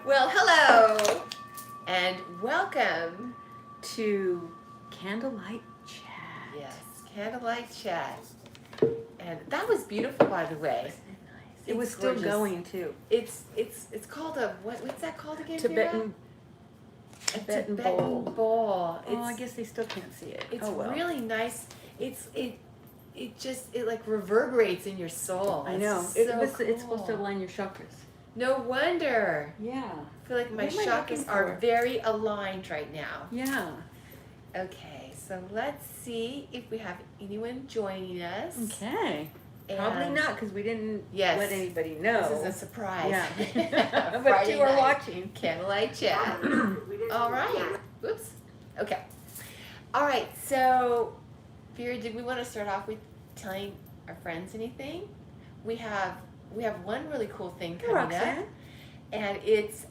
Well, hello, and welcome to Candlelight Chat. Yes, Candlelight Chat. And that was beautiful, by the way. Isn't it nice? It was still going too. It's called a what's that called again? Vera? Tibetan bowl. Oh, I guess they still can't see it. It's well. really nice. It like reverberates in your soul. I know. It's It's supposed to align your chakras. No wonder. Yeah. I feel like my What am I chakras looking are for? very aligned right now. Yeah. Okay, so let's see if we have anyone joining us. Okay. And Probably not, because we didn't Yes. let anybody know. This is a surprise. Yeah. But Friday you are night. watching. Candlelight Chat. All right. Oops. Okay. All right. So, Vera, did we want to start off with telling our friends anything? We have one really cool thing Hey, coming Roxanne. up, and it's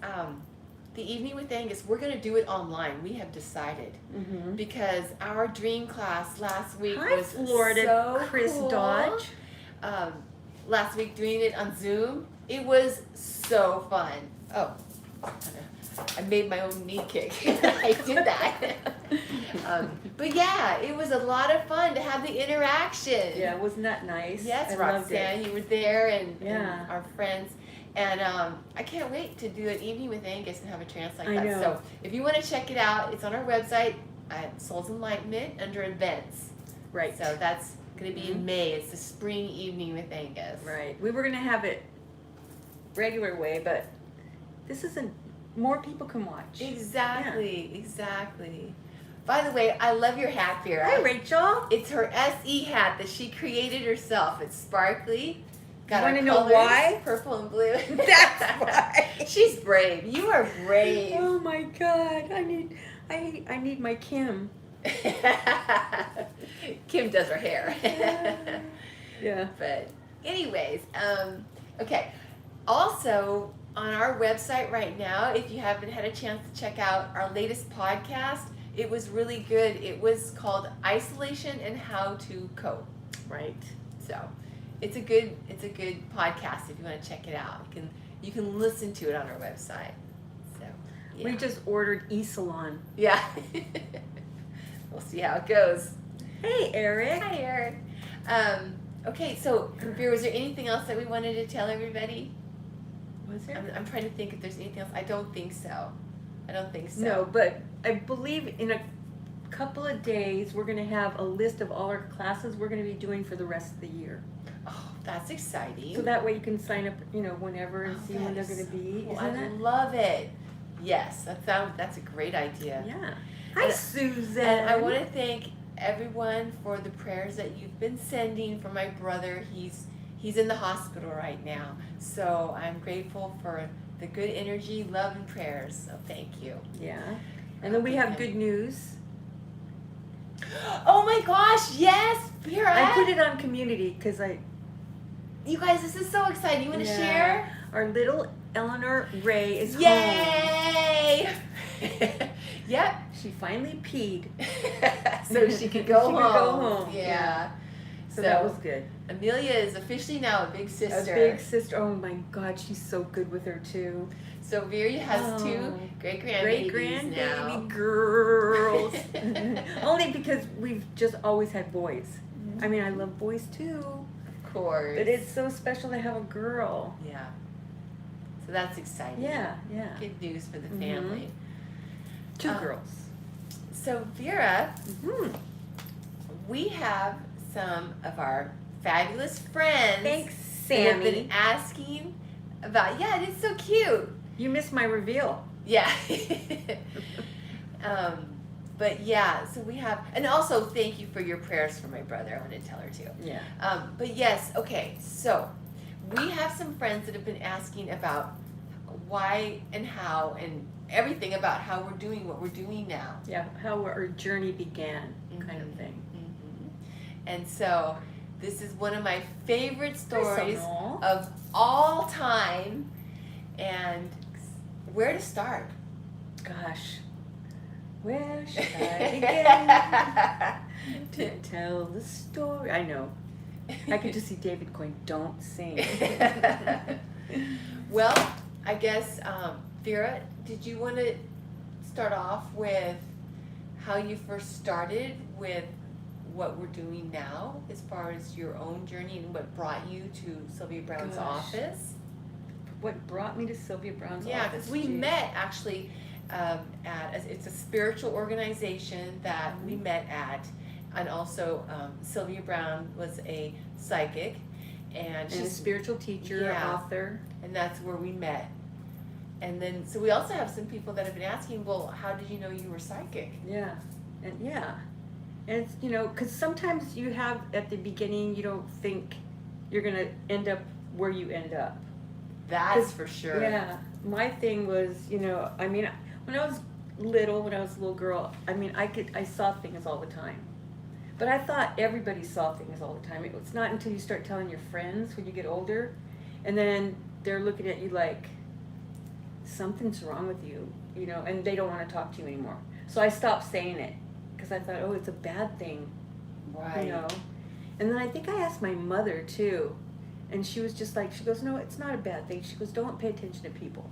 the evening with Angus. We're going to do it online. We have decided Mm-hmm. because our dream class last week Hi, was Florida so Chris cool. Dodge. Last week doing it on Zoom, it was so fun. Oh, I made my own knee kick. I did that. But yeah, it was a lot of fun to have the interaction. Yeah, wasn't that nice? Yes, I loved Roxanne, it. you were there, and Yeah. our friends. And I can't wait to do an evening with Angus and have a trance like I that. know. So if you want to check it out, it's on our website at Soul's Enlightenment under events. Right. So that's going to be in May. It's the spring evening with Angus. Right. We were going to have it regular way, but this isn't, more people can watch. Exactly, exactly. By the way, I love your hat, Vera. Hi, Rachel. It's her SE hat that she created herself. It's sparkly. Got You our wanna know colors, why? Purple and blue. That's why. She's brave. You are brave. Oh my God. I need my Kim. Kim does her hair. Yeah. But anyways, okay. Also, on our website right now, if you haven't had a chance to check out our latest podcast, it was really good. It was called Isolation and How to Cope. Right. So it's a good podcast if you want to check it out. You can listen to it on our website. So yeah. We just ordered e-salon. Yeah. We'll see how it goes. Hey, Eric. Hi, Eric. Okay, so Vera, was there anything else that we wanted to tell everybody? Was there? I'm trying to think if there's anything else. I don't think so. No, but I believe in a couple of days we're going to have a list of all our classes we're going to be doing for the rest of the year. Oh, that's exciting. So that way you can sign up, whenever and see when they're that going to is be. cool. Isn't I it? love it. Yes, that's a great idea. Yeah. Hi, And- Susan. And I want to thank everyone for the prayers that you've been sending for my brother. He's in the hospital right now. So I'm grateful for the good energy, love, and prayers. So thank you. Yeah. And then we have good news. Oh my gosh, yes, Vera. I put it on community because You guys, this is so exciting. You want to share? Our little Eleanor Ray is home. Yay! Yep. She finally peed. So she could go She home. could go home, Yeah. yeah. So that was good. Amelia is officially now a big sister. A big sister. Oh my God, she's so good with her too. So Vera has two great grandbabies now. Girls. Only because we've just always had boys. I mean, I love boys too, Of course. but it's so special to have a girl. Yeah. So that's exciting. Yeah, yeah. Good news for the family. Two girls. So Vera, Mm-hmm. we have some of our fabulous friends. Thanks, That have Sammy. been asking about. Yeah, it is so cute. You missed my reveal. Yeah. But yeah, so we have, and also thank you for your prayers for my brother. I want to tell her too. Yeah. But yes, okay, so we have some friends that have been asking about why and how and everything about how we're doing what we're doing now. Yeah, how our journey began, kind of thing. Mm-hmm. And so this is one of my favorite stories Personal. of all time. And where to start? Gosh, where should I begin to tell the story? I know. I could just see David going, "Don't sing." Well, I guess, Vera, did you want to start off with how you first started with what we're doing now as far as your own journey and what brought you to Sylvia Brown's office? What brought me to Sylvia Brown's Yeah, office? because we met actually it's a spiritual organization that we met at, and also Sylvia Brown was a psychic, and she's a spiritual teacher, author, and that's where we met. And then, so we also have some people that have been asking, well, how did you know you were psychic? Yeah, and it's, because sometimes you have, at the beginning, you don't think you're going to end up where you end up. That's for sure. Yeah, my thing was, when I was little, when I was a little girl, I saw things all the time. But I thought everybody saw things all the time. It's not until you start telling your friends when you get older, and then they're looking at you like, something's wrong with you, and they don't want to talk to you anymore. So I stopped saying it, because I thought, oh, it's a bad thing. Right. And then I think I asked my mother, too, and she was just like, she goes, no, it's not a bad thing. She goes, don't pay attention to people.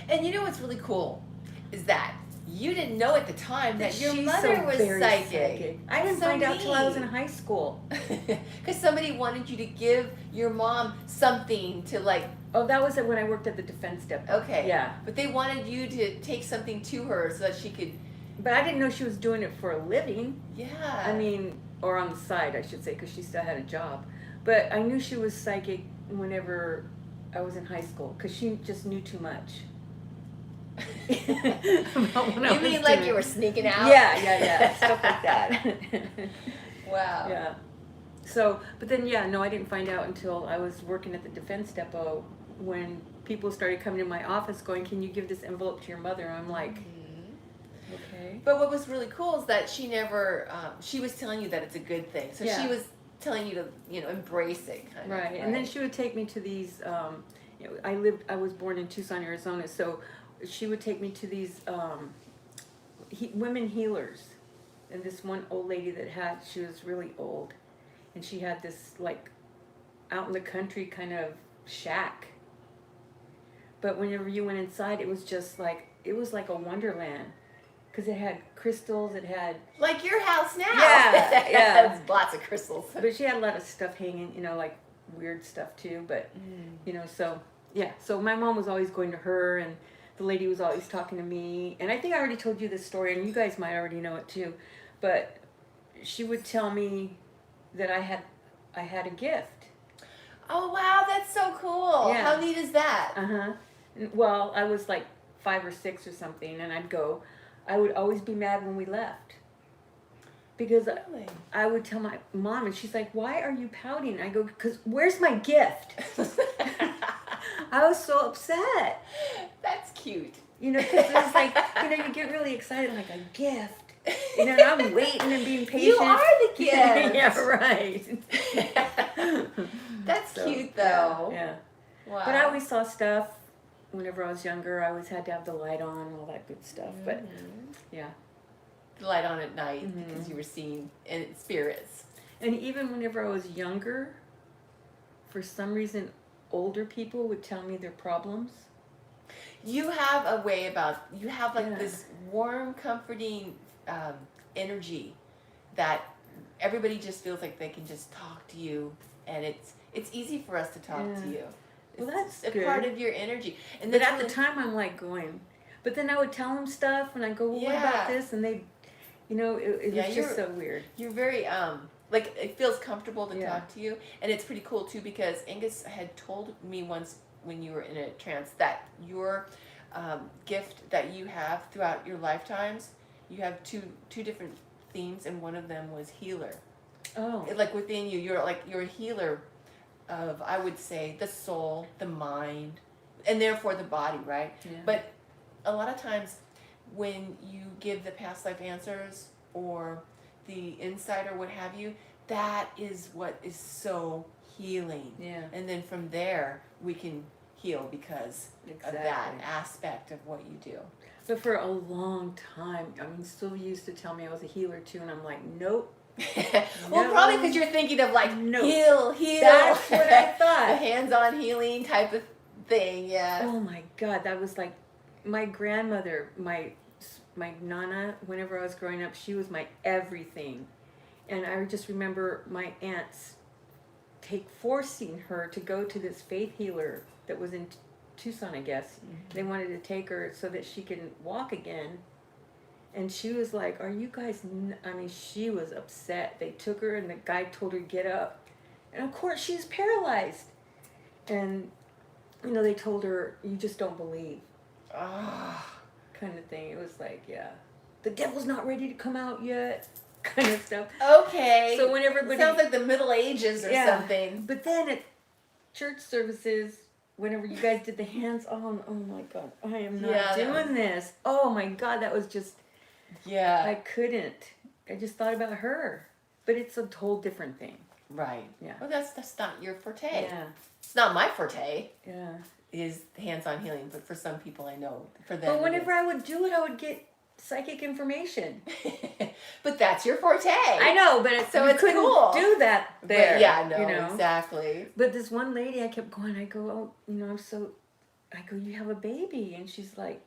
And what's really cool is that you didn't know at the time that your She's mother so was very psychic. I didn't find out till I was in high school. Because somebody wanted you to give your mom something to like. Oh, that was when I worked at the defense depot. Okay. Yeah. But they wanted you to take something to her so that she could. But I didn't know she was doing it for a living. Yeah. Or on the side, I should say, because she still had a job. But I knew she was psychic whenever I was in high school, because she just knew too much. You mean like you were sneaking out? Yeah, stuff like that. Wow. Yeah. So, but then, I didn't find out until I was working at the defense depot when people started coming to my office going, can you give this envelope to your mother? And I'm like, okay. But what was really cool is that she never, she was telling you that it's a good thing. So she was telling you to, embrace it kind of. Right. And then she would take me to these, I was born in Tucson, Arizona, so she would take me to these women healers. And this one old lady she was really old. And she had this, like, out in the country kind of shack. But whenever you went inside, it was just like, it was like a wonderland. Because it had crystals, it had... Like your house now. Yeah. It's lots of crystals. But she had a lot of stuff hanging, like weird stuff too. But, so, yeah. So my mom was always going to her, and the lady was always talking to me. And I think I already told you this story, and you guys might already know it too. But she would tell me that I had a gift. Oh, wow, that's so cool. Yeah. How neat is that? Uh-huh. Well, I was like 5 or 6 or something, and I would always be mad when we left. Because really? I would tell my mom, and she's like, why are you pouting? I go, because where's my gift? I was so upset. That's cute. Because it was like, you get really excited, like a gift. And I'm waiting and being patient. You are the gift. Yeah, right. That's cute, though. Yeah. Wow. But I always saw stuff. Whenever I was younger, I always had to have the light on and all that good stuff. But, yeah. The light on at night because you were seeing spirits. And even whenever I was younger, for some reason, older people would tell me their problems. You have a way you have like this warm, comforting energy that everybody just feels like they can just talk to you, and it's easy for us to talk to you. Well, that's a good. part of your energy. And but at the time, I'm like going, but then I would tell them stuff, and I go, well, what about this? And they, it was just so weird. You're very like it feels comfortable to talk to you, and it's pretty cool too because Angus had told me once when you were in a trance that your gift that you have throughout your lifetimes, you have two different themes, and one of them was healer. Oh. Like within you, you're a healer of, I would say, the soul, the mind, and therefore the body, right? Yeah. But a lot of times when you give the past life answers or the insight or what have you, that is what is so healing. Yeah. And then from there, we can heal because of that aspect of what you do. But for a long time, Sylvia used to tell me I was a healer too, and I'm like, nope. Well, probably because you're thinking of like heal. That's what I thought. The hands-on healing type of thing, yeah. Oh my God, that was like my grandmother, my nana. Whenever I was growing up, she was my everything, and I just remember my aunts forcing her to go to this faith healer that was in Tucson, I guess. They wanted to take her so that she can walk again. And she was like, "Are you guys?" I mean, she was upset. They took her, and the guy told her to get up, and of course she's paralyzed. And they told her, "You just don't believe," kind of thing. It was like, yeah, the devil's not ready to come out yet, kind of stuff. Okay. So when everybody sounds like the Middle Ages or something. But then at church services, whenever you guys did the hands-on, oh my God, I am not doing this. Oh my God, that was just. Yeah. I couldn't. I just thought about her. But it's a whole different thing. Right. Yeah. Well, that's not your forte. Yeah. It's not my forte. Yeah. Is hands-on healing, but for some people I know, for them. But whenever I would do it, I would get psychic information. But that's your forte. I know, but it's couldn't cool. do that there. But yeah, no, exactly. But this one lady, I kept going. I go, oh, I go, you have a baby, and she's like,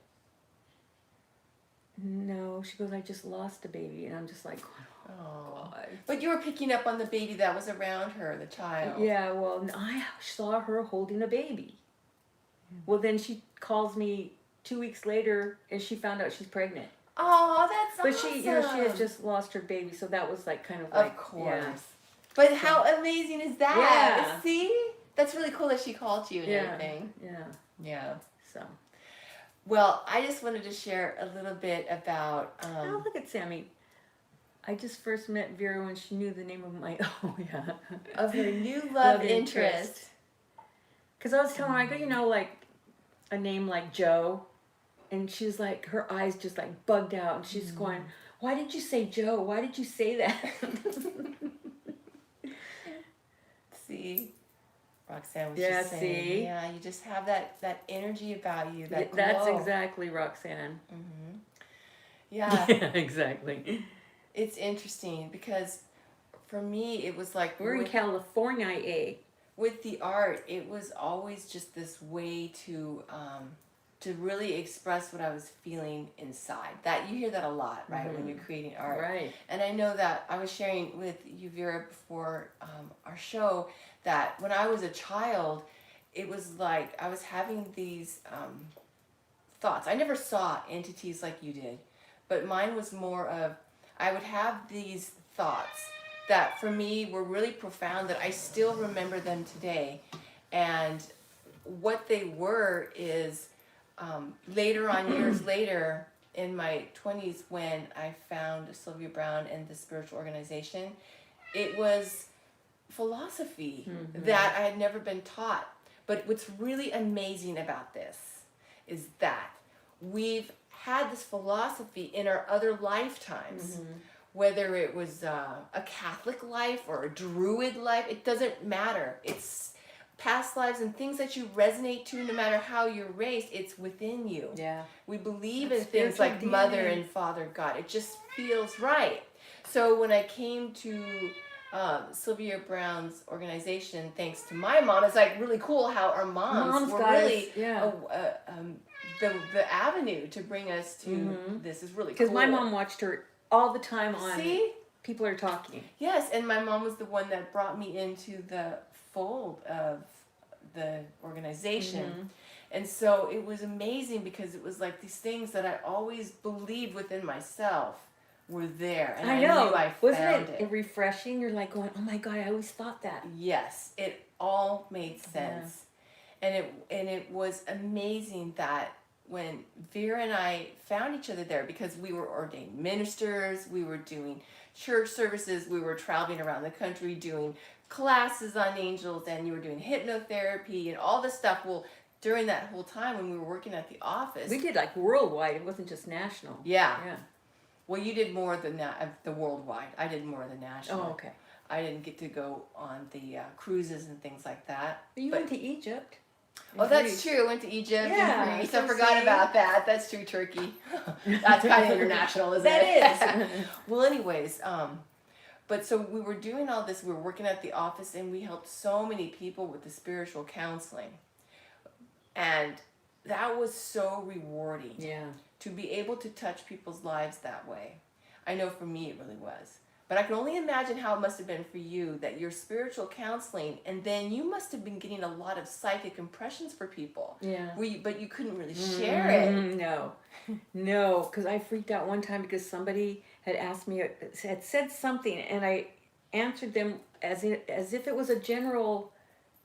no. She goes, I just lost a baby, and I'm just like, oh God. But you were picking up on the baby that was around her, the child. Yeah, well, I saw her holding a baby. Well, then she calls me 2 weeks later, and she found out she's pregnant. Oh, that's awesome. But she had just lost her baby, so that was like kind of like, of course. Yeah. But how amazing is that? Yeah. See, that's really cool that she called you and everything. Yeah. Yeah. So. Well, I just wanted to share a little bit about. Oh, look at Sammy. I just first met Vera when she knew the name of my. Oh yeah. Of her new love interest. Because I was telling her, I go, like a name like Joe, and she was like, her eyes just like bugged out, and she's going, "Why did you say Joe? Why did you say that?" See, Roxanne was just saying, see? yeah, you just have that energy about you, that glow. That's exactly Roxanne. Mm-hmm. Yeah. Yeah, exactly. It's interesting because for me, it was like we're in California, with the art, it was always just this way to really express what I was feeling inside. That you hear that a lot, right, when you're creating art. Right. And I know that I was sharing with you, Vera, before our show, that when I was a child, it was like I was having these thoughts. I never saw entities like you did, but mine was more of, I would have these thoughts that for me were really profound, that I still remember them today. And what they were is later on, years later, in my 20s, when I found Sylvia Browne and the spiritual organization, it was philosophy that I had never been taught. But what's really amazing about this is that we've had this philosophy in our other lifetimes. Whether it was a Catholic life or a Druid life, it doesn't matter. It's past lives and things that you resonate to, no matter how you're raised, it's within you. Yeah. We believe in things like Mother and Father God. It just feels right. So when I came to Sylvia Browne's organization, thanks to my mom, it's like really cool how our moms were really the avenue to bring us to this is really cool. Because my mom watched her all the time on See? People Are Talking. Yes, and my mom was the one that brought me into the fold of the organization. And so it was amazing because it was like these things that I always believed within myself were there. And I know. knew I Wasn't found it refreshing? You're like going, oh my God, I always thought that. Yes, it all made sense. And it was amazing that when Vera and I found each other there, because we were ordained ministers, we were doing church services, we were traveling around the country doing classes on angels, and you were doing hypnotherapy and all this stuff. Well, during that whole time when we were working at the office, we did like worldwide. It wasn't just national. Yeah. Well, you did more than the worldwide. I did more than national. Oh, okay. I didn't get to go on the cruises and things like that. But you went to Egypt. Oh, that's true. I went to Egypt and Greece. I forgot about that. That's true, Turkey. That's kind of international, isn't it? That is. Well, anyways, but so we were doing all this. We were working at the office, and we helped so many people with the spiritual counseling. And that was so rewarding. Yeah. To be able to touch people's lives that way. I know for me it really was. But I can only imagine how it must have been for you, that your spiritual counseling, and then you must have been getting a lot of psychic impressions for people. Yeah. But you couldn't really share it. No, because I freaked out one time because somebody had asked me, had said something, and I answered them as if it was a general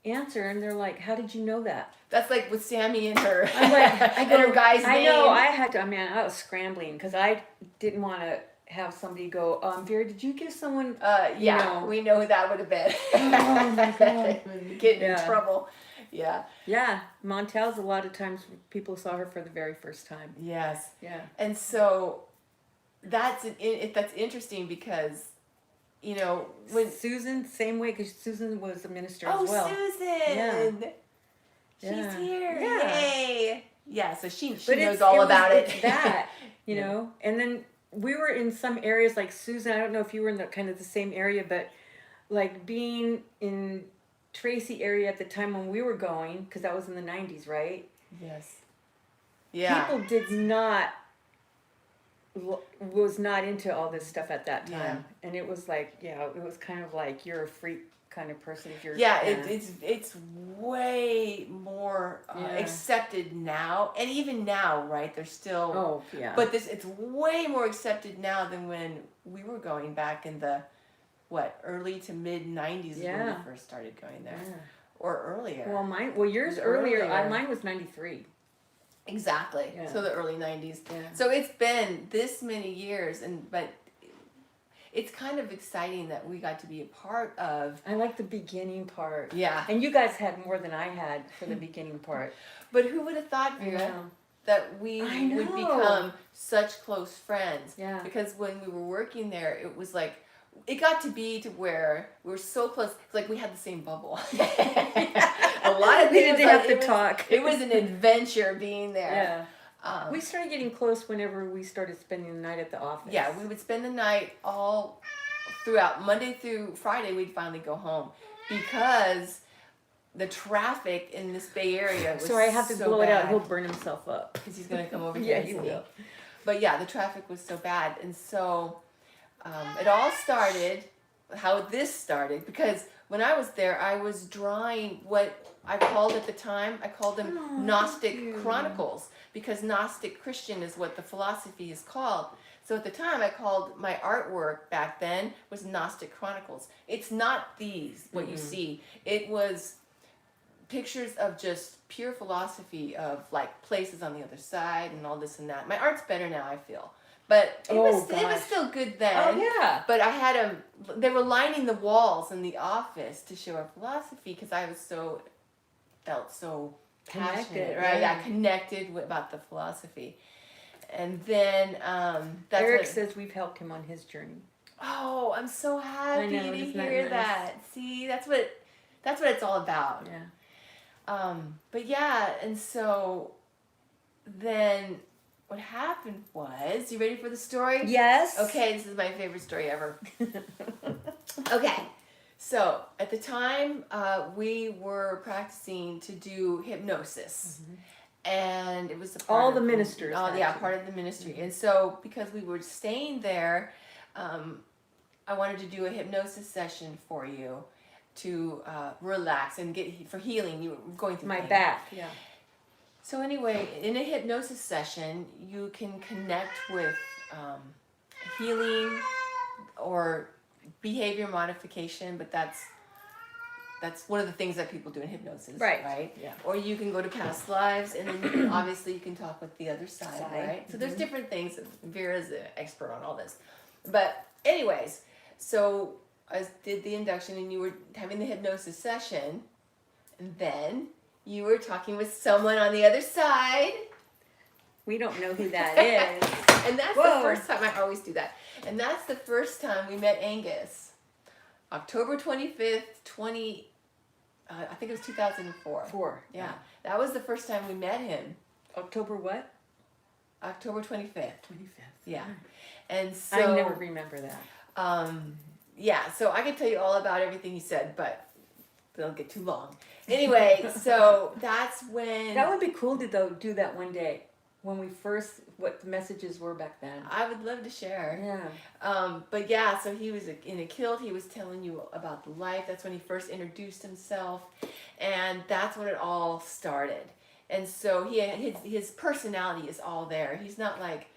answer, and they're like, "How did you know that?" That's like with Sammy and her, I'm like, and her guy's name. I know, I had to. I mean, I was scrambling because I didn't want to have somebody go, Vera, did you give someone? We know who that would have been. Oh my God. Getting in trouble. Yeah. Yeah, Montel's a lot of times people saw her for the very first time. Yes. Yeah. And so that's interesting because, when Susan, same way, because Susan was a minister as well. Susan. Yeah. She's here. Yeah. Yay. Yeah, so she But knows all about it. It's that, and then we were in some areas like Susan, I don't know if you were in the kind of the same area, but like being in Tracy area at the time when we were going, because that was in the 90s, right? Yes. Yeah. People was not into all this stuff at that time. Yeah. And it was like, it was kind of like you're a freak kind of person if you're... Yeah, it's way more accepted now. And even now, right, there's still... Oh, yeah. But it's way more accepted now than when we were going back in the, early to mid-90s when we first started going there. Yeah. Or earlier. Well, yours earlier. Mine was 93. Exactly. Yeah. So the early 90s. Yeah. So it's been this many years, but it's kind of exciting that we got to be a part of. I like the beginning part. Yeah. And you guys had more than I had for the beginning part. But who would have thought, Vera, that we would become such close friends? Yeah. Because when we were working there, it was like, it got to be to where we were so close. It's like we had the same bubble. A lot of we didn't have to talk. talk. It was an adventure being there. Yeah. We started getting close whenever we started spending the night at the office. Yeah, we would spend the night all throughout. Monday through Friday, we'd finally go home because the traffic in this Bay Area was so I have to so blow bad. it out. He'll burn himself up. Because he's going to come over here and he see. will. But yeah, the traffic was so bad. And so it all started, how this started, because when I was there, I was drawing what I called at the time, I called them Gnostic Chronicles, because Gnostic Christian is what the philosophy is called. So at the time, I called my artwork back then was Gnostic Chronicles. It's not these, what you see. It was pictures of just pure philosophy of like places on the other side and all this and that. My art's better now, I feel. But it was still good then. Oh, yeah. But I had they were lining the walls in the office to show our philosophy because I was felt so passionate, right? Yeah, connected about the philosophy. And then Eric says we've helped him on his journey. Oh, I'm so happy to hear that. See, that's what it's all about. Yeah. But yeah, and so then what happened was, you ready for the story? Yes. Okay, this is my favorite story ever. Okay, so at the time we were practicing to do hypnosis. And it was all the ministers. Oh, yeah, part of the ministry. And so because we were staying there, I wanted to do a hypnosis session for you to relax and get for healing. You were going through my pain. back. Yeah. So anyway, in a hypnosis session, you can connect with healing or behavior modification, but that's one of the things that people do in hypnosis, right? Yeah. Or you can go to past lives, and then obviously you can talk with the other side, right? So there's different things. Vera's an expert on all this. But anyways, so I did the induction, and you were having the hypnosis session, and then you were talking with someone on the other side. We don't know who that is. And that's the first time. I always do that. And that's the first time we met Angus. October 25th, I think it was 2004. Yeah. That was the first time we met him. October what? October 25th. 25th. Yeah. And so I never remember that. Yeah, so I could tell you all about everything he said, but don't get too long. Anyway, so that's when That would be cool to though do that one day when we first what the messages were back then. I would love to share. Yeah. But yeah, so he was in a kilt. He was telling you about the life. That's when he first introduced himself, and that's when it all started. And so he his personality is all there. He's not like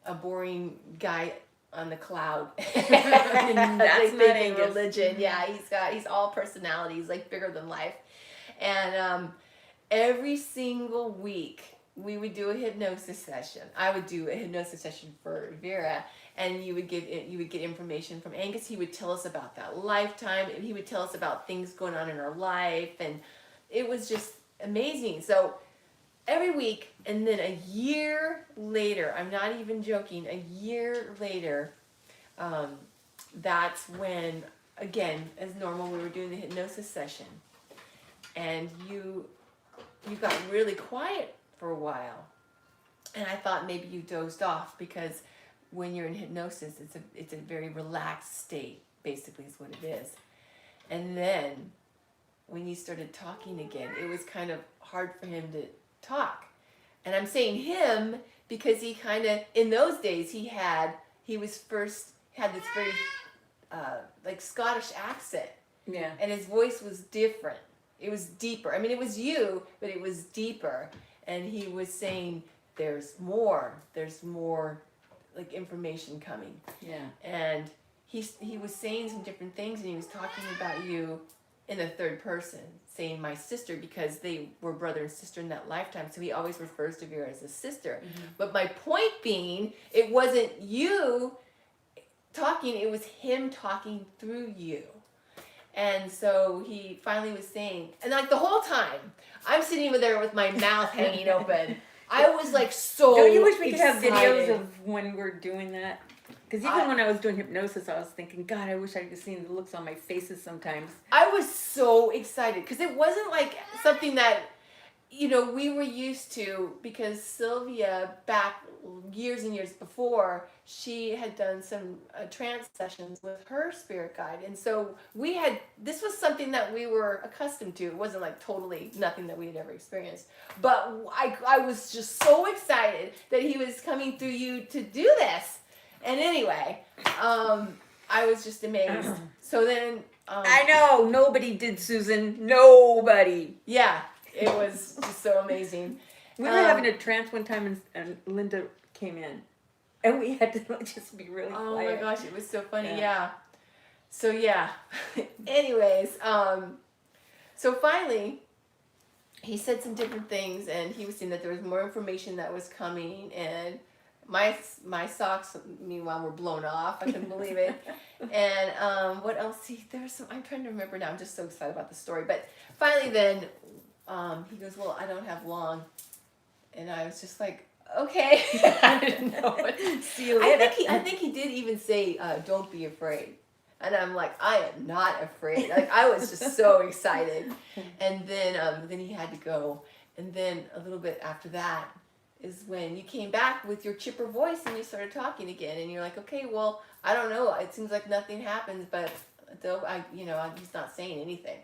a boring guy on the cloud. That's like not thinking Angus. religion. Yeah, he's all personality. He's like bigger than life. And every single week we would do a hypnosis session. I would do a hypnosis session for Vera, and you would get information from Angus. He would tell us about that lifetime, and he would tell us about things going on in our life, and it was just amazing. So every week, and then a year later, I'm not even joking, a year later, that's when, again, as normal, we were doing the hypnosis session, and you got really quiet for a while, and I thought maybe you dozed off, because when you're in hypnosis, it's a very relaxed state, basically is what it is. And then when you started talking again, it was kind of hard for him to talk. And I'm saying him because he kind of, in those days, he had this very like Scottish accent, Yeah. and his voice was different. It was deeper. I mean, it was you, but it was deeper. And he was saying, there's more like information coming. Yeah. And he was saying some different things, and he was talking about you in the third person, saying my sister, because they were brother and sister in that lifetime. So he always refers to Vera as a sister. Mm-hmm. But my point being, it wasn't you talking, it was him talking through you. And so he finally was saying, and like the whole time, I'm sitting over there with my mouth hanging open. I was like so Don't you wish we excited. could have videos of when we're doing that? Because even when I was doing hypnosis, I was thinking, God, I wish I could see the looks on my faces sometimes. I was so excited because it wasn't like something that, we were used to, because Sylvia, back years and years before, she had done some trance sessions with her spirit guide. And so this was something that we were accustomed to. It wasn't like totally nothing that we had ever experienced. But I was just so excited that he was coming through you to do this. And anyway, I was just amazed. So then... I know, nobody did, Susan. Nobody. Yeah, it was just so amazing. We were having a trance one time, and Linda came in. And we had to just be really quiet. Oh my gosh, it was so funny, yeah. So yeah. Anyways, so finally, he said some different things, and he was saying that there was more information that was coming, and my socks, meanwhile, were blown off. I couldn't believe it. And what else? I'm trying to remember now. I'm just so excited about the story. But finally then, he goes, well, I don't have long. And I was just like, okay. I didn't know what. See you later. I think he did even say, don't be afraid. And I'm like, I am not afraid. Like, I was just so excited. And then he had to go. And then a little bit after that is when you came back with your chipper voice and you started talking again. And you're like, okay, well, I don't know. It seems like nothing happens, but though he's not saying anything.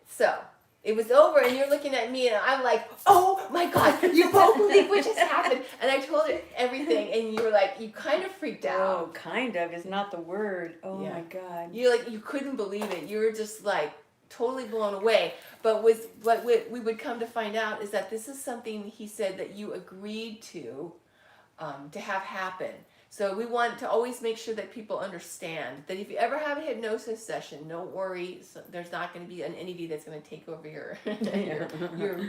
So it was over, and you're looking at me, and I'm like, oh my God, you won't believe what just happened. And I told it everything, and you were like, you kind of freaked out. Oh, kind of is not the word. Oh Yeah. my God. You couldn't believe it. You were just like totally blown away. But what we would come to find out is that this is something he said that you agreed to have happen. So we want to always make sure that people understand that if you ever have a hypnosis session, don't worry. There's not going to be an entity that's going to take over your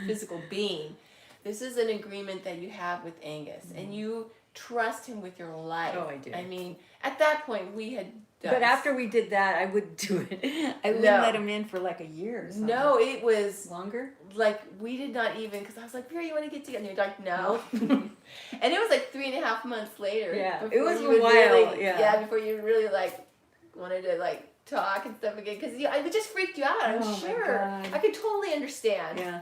physical being. This is an agreement that you have with Angus, and you trust him with your life. Oh, I do. I mean, at that point, we had done. But after we did that, I wouldn't do it. I wouldn't let him in for like a year or something. No, it was longer. Like, we did not even, because I was like, Vera, you want to get together? And you're like, no. And it was like 3.5 months later. Yeah, it was a while. Really, yeah, before you really like wanted to like talk and stuff again, because it just freaked you out. I'm sure. I could totally understand. Yeah.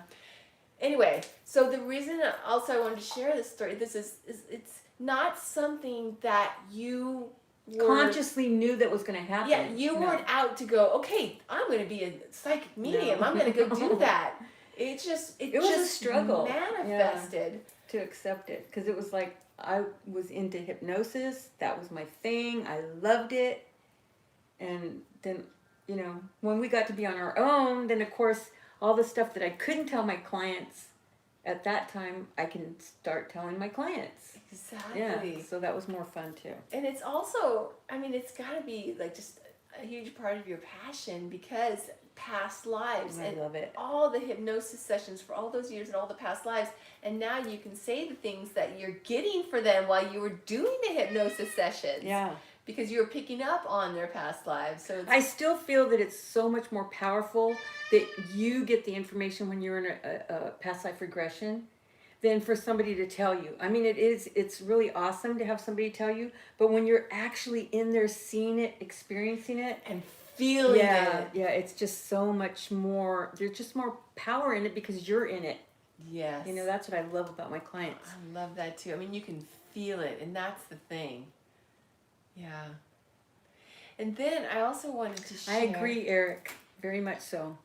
Anyway, so the reason also I wanted to share this story, it's not something that you consciously knew that was going to happen. Yeah, you weren't out to go, okay, I'm going to be a psychic medium. No. I'm going to go do that. It was was a struggle. manifested. To accept it, because it was like I was into hypnosis. That was my thing. I loved it. And then, when we got to be on our own, then of course all the stuff that I couldn't tell my clients at that time, I can start telling my clients. Exactly. Yeah, so that was more fun too. And it's also, it's got to be like just a huge part of your passion, because past lives I love it. All the hypnosis sessions for all those years and all the past lives, and now you can say the things that you're getting for them while you were doing the hypnosis sessions. Yeah. Because you were picking up on their past lives. So I still feel that it's so much more powerful that you get the information when you're in a past life regression than for somebody to tell you. It's really awesome to have somebody tell you, but when you're actually in there seeing it, experiencing it, and feeling it. Yeah, it's just so much more, there's just more power in it because you're in it. Yes. That's what I love about my clients. I love that too. You can feel it, and that's the thing. Yeah. And then I also wanted to share. I agree, Eric, very much so.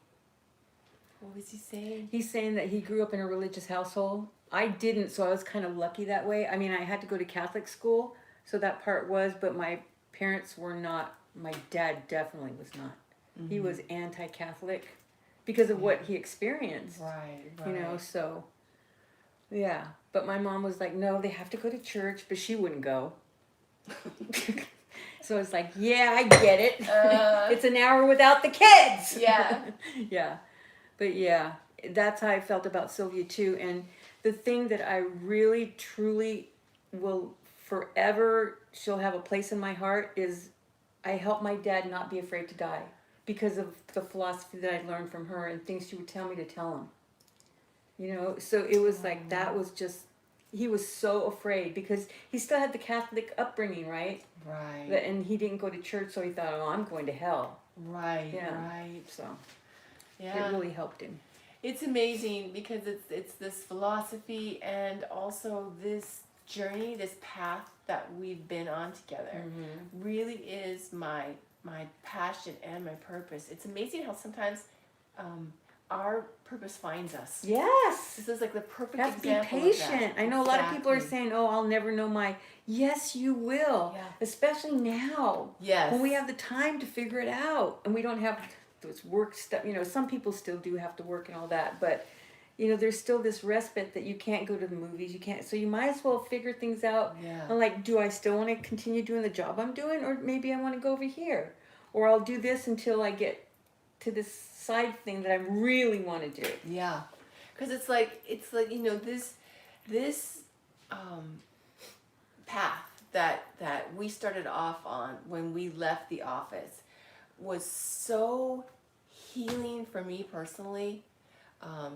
What was he saying? He's saying that he grew up in a religious household. I didn't, so I was kind of lucky that way. I had to go to Catholic school, so that part was, but my parents were not. My dad definitely was not. Mm-hmm. He was anti-Catholic because of what he experienced. Right. So, yeah. But my mom was like, no, they have to go to church, but she wouldn't go. So it's like, yeah, I get it. It's an hour without the kids. Yeah. Yeah. But yeah, that's how I felt about Sylvia too. And the thing that I really, truly will forever, she'll have a place in my heart, is I helped my dad not be afraid to die because of the philosophy that I learned from her and things she would tell me to tell him. So it was like, that was just, he was so afraid because he still had the Catholic upbringing, right? Right. And he didn't go to church, so he thought, oh, I'm going to hell. Right. Yeah. Right. So yeah, it really helped him. It's amazing because it's this philosophy and also this journey, this path that we've been on together. Mm-hmm. Really is my passion and my purpose. It's amazing how sometimes our purpose finds us. Yes. This is like the perfect example. example. Be patient. Of that. I know a lot of people are saying, "Oh, I'll never know my." Yes, you will. Yeah. Especially now. Yes. When we have the time to figure it out, and we don't have those work stuff. Some people still do have to work and all that, but there's still this respite that you can't go to the movies. You can't. So you might as well figure things out. Yeah. I'm like, do I still want to continue doing the job I'm doing, or maybe I want to go over here, or I'll do this until I get to this side thing that I really want to do. Yeah, because it's like this path that we started off on when we left the office was so healing for me personally,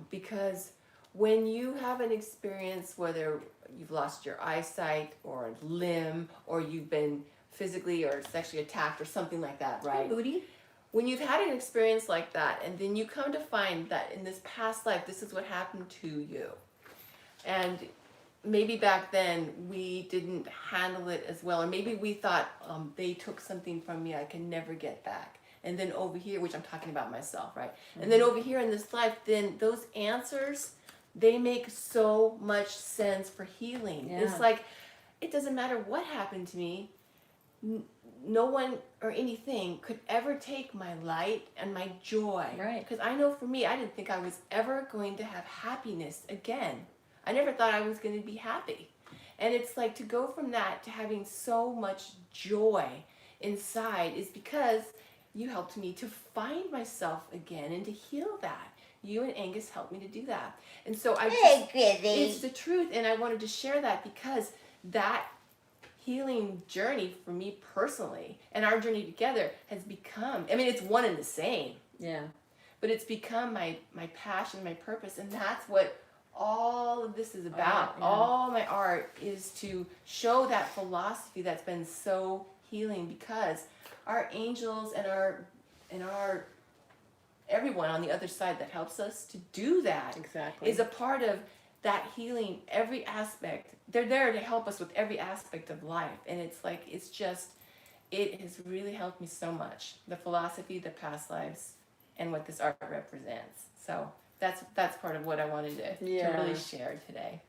because when you have an experience, whether you've lost your eyesight or a limb or you've been physically or sexually attacked or something like that, right? Booty. When you've had an experience like that, and then you come to find that in this past life, this is what happened to you. And maybe back then we didn't handle it as well, or maybe we thought they took something from me I can never get back. And then over here, which I'm talking about myself, right? Mm-hmm. And then over here in this life, then those answers, they make so much sense for healing. Yeah. It's like, it doesn't matter what happened to me. No one or anything could ever take my light and my joy. Right. Because I know for me, I didn't think I was ever going to have happiness again. I never thought I was going to be happy. And it's like, to go from that to having so much joy inside is because you helped me to find myself again and to heal that. You and Angus helped me to do that. And so it's the truth, and I wanted to share that because that healing journey for me personally and our journey together has become, it's one and the same. Yeah. But it's become my passion, my purpose, and that's what all of this is about. Yeah. All my art is to show that philosophy that's been so healing, because our angels and our everyone on the other side that helps us to do that is a part of that healing. Every aspect, they're there to help us with every aspect of life. And it's like, it's it has really helped me so much. The philosophy, the past lives, and what this art represents. So that's part of what I wanted to really share today.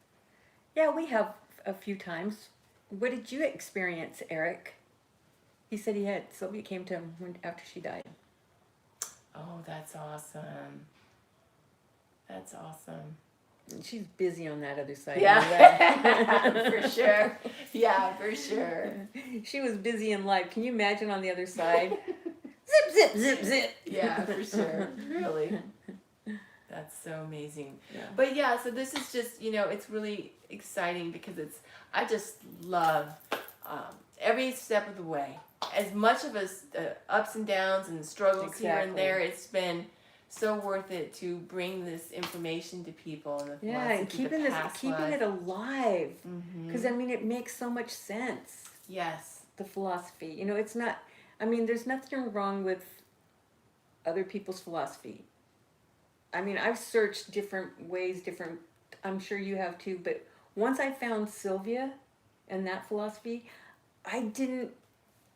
Yeah, we have a few times. What did you experience, Eric? He said Sylvia came to him after she died. Oh, that's awesome. That's awesome. She's busy on that other side. Yeah, for sure. Yeah, for sure. She was busy in life. Can you imagine on the other side? Zip, zip, zip, zip. Yeah, for sure. Really. That's so amazing. Yeah. But yeah, so this is just, it's really exciting because I just love every step of the way. As much of us ups and downs and struggles here and there, it's been so worth it to bring this information to people. And and keeping it alive. Because, it makes so much sense. Yes. The philosophy. It's not, there's nothing wrong with other people's philosophy. I've searched different ways, I'm sure you have too, but once I found Sylvia and that philosophy, I didn't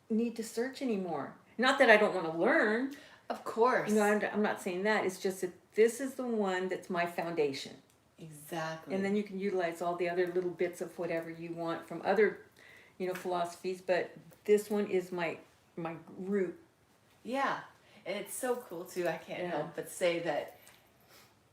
need to search anymore. Not that I don't want to learn. Of course. I'm not saying that. It's just that this is the one that's my foundation. Exactly. And then you can utilize all the other little bits of whatever you want from other, philosophies, but this one is my root. Yeah. And it's so cool too. I can't help but say that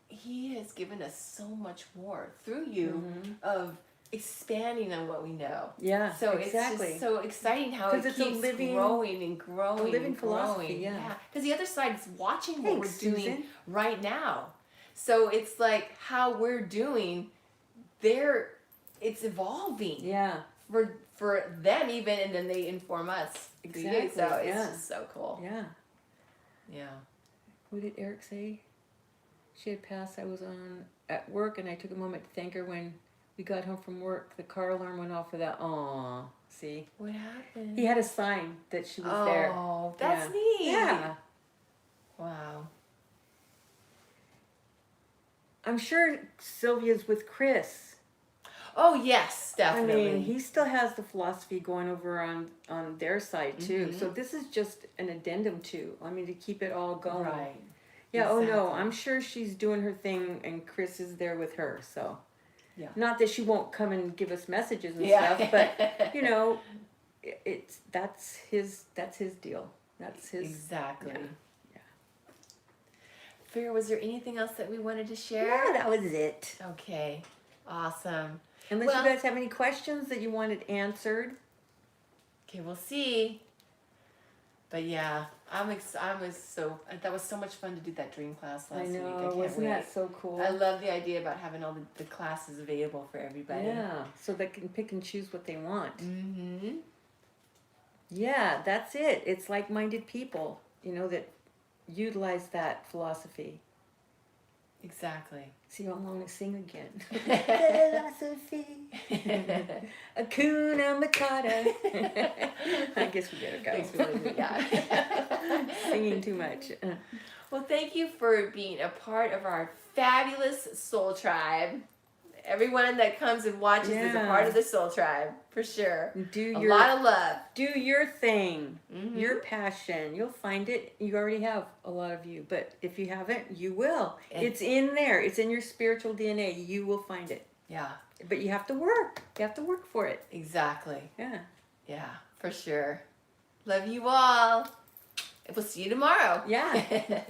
he has given us so much more through you of expanding on what we know. Yeah, so exactly. It's just so exciting how it keeps growing and growing. A living and philosophy, growing. Because the other side is watching what we're doing Susan. right now. So it's like how we're doing, it's evolving. Yeah. For them even, and then they inform us. Exactly. So it's just so cool. Yeah. Yeah. What did Eric say? She had passed. I was at work, and I took a moment to thank her when we got home from work. The car alarm went off for that. Aw, see? What happened? He had a sign that she was there. Oh, that's neat. Yeah. Wow. I'm sure Sylvia's with Chris. Oh, yes, definitely. He still has the philosophy going over on their side, too. So this is just an addendum, too. To keep it all going. Right. Yeah, exactly. Oh no, I'm sure she's doing her thing and Chris is there with her, so. Yeah. Not that she won't come and give us messages and stuff, but that's his deal. That's his. Exactly. Yeah. Vera, was there anything else that we wanted to share? No, that was it. Okay. Awesome. Unless you guys have any questions that you wanted answered. Okay, we'll see. But yeah, that was so much fun to do that dream class last week. I can't wasn't wait. that so cool? I love the idea about having all the classes available for everybody. Yeah, so they can pick and choose what they want. Mm-hmm. Yeah, that's it. It's like-minded people, that utilize that philosophy. Exactly. See, I'm going to sing again. Philosophy. Hakuna Matata. I guess we better go. Yeah. Singing too much. Well, thank you for being a part of our fabulous soul tribe. Everyone that comes and watches is a part of the soul tribe, for sure. A lot of love. Do your thing, your passion. You'll find it. You already have a lot of you, but if you haven't, you will. It's in there. It's in your spiritual DNA. You will find it. Yeah. But you have to work. You have to work for it. Exactly. Yeah. Yeah, for sure. Love you all. We'll see you tomorrow. Yeah.